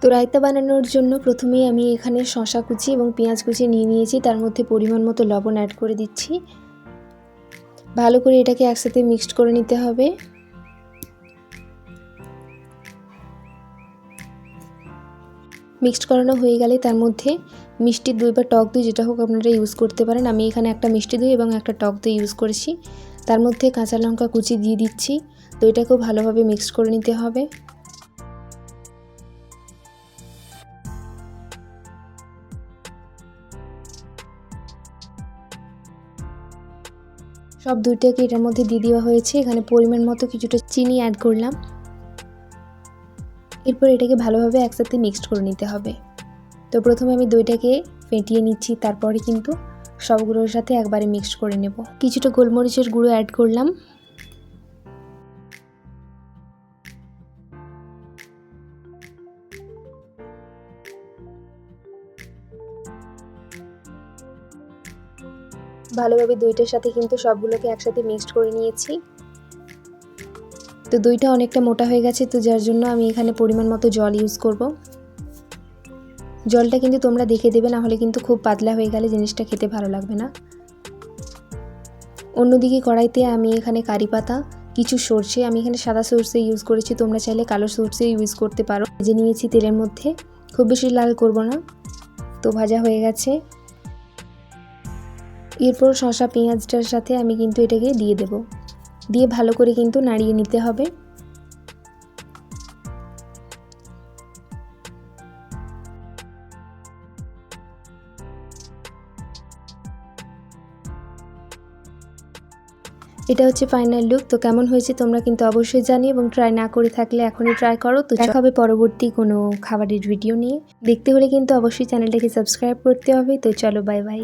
তো রায়তা বানানোর জন্য প্রথমেই আমি এখানে শসা কুচি এবং পেঁয়াজ কুচি নিয়ে নিয়েছি, তার মধ্যে পরিমাণ মতো লবণ অ্যাড করে দিচ্ছি। ভালো করে এটাকে একসাথে মিক্সড করে নিতে হবে। মিক্সড করানো হয়ে গেলে তার মধ্যে মিষ্টি দই বা টক দই যেটা হোক আপনারা ইউজ করতে পারেন। আমি এখানে একটা মিষ্টি দই এবং একটা টক দই ইউজ করেছি। তার মধ্যে কাঁচা লঙ্কা কুচি দিয়ে দিচ্ছি। দইটাকেও ভালোভাবে মিক্সড করে নিতে হবে। সব দইটাকে এটার মধ্যে দিয়ে দেওয়া হয়েছে। এখানে পরিমাণ মতো কিছুটা চিনি অ্যাড করলাম। এরপর এটাকে ভালোভাবে একসাথে মিক্সড করে নিতে হবে। তো প্রথমে আমি দইটাকে ফেটিয়ে নিচ্ছি, তারপরে কিন্তু সবগুলোর সাথে একবারে মিক্সড করে নেব। কিছুটা গোলমরিচের গুঁড়ো অ্যাড করলাম। ভালোভাবে দইটার সাথে কিন্তু সবগুলোকে একসাথে মিক্সড করে নিয়েছি। তো দইটা অনেকটা মোটা হয়ে গেছে, তো যার জন্য আমি এখানে পরিমাণ মতো জল ইউজ করব। জলটা কিন্তু তোমরা দেখে দেবে, না হলে কিন্তু খুব পাতলা হয়ে গেলে জিনিসটা খেতে ভালো লাগবে না। অন্যদিকে কড়াইতে আমি এখানে কারি পাতা, কিছু সরষে, আমি এখানে সাদা সরষে ইউজ করেছি, তোমরা চাইলে কালো সরষে ইউজ করতে পারো। ভেজে নিয়েছি তেলের মধ্যে, খুব বেশি লাল করব না। তো ভাজা হয়ে গেছে। এরপর শসা পেঁয়াজটার সাথে আমি কিন্তু এটাকে দিয়ে দেব। দিয়ে ভালো করে কিন্তু নাড়িয়ে নিতে হবে। এটা হচ্ছে ফাইনাল লুক। তো কেমন হয়েছে তোমরা কিন্তু অবশ্যই জানিও, এবং ট্রাই না করে থাকলে এখনই ট্রাই করো। তো দেখা হবে পরবর্তী কোনো খাবারের ভিডিও নিয়ে। দেখতে হলে কিন্তু অবশ্যই চ্যানেলটাকে সাবস্ক্রাইব করতে হবে। তো চলো, বাই বাই।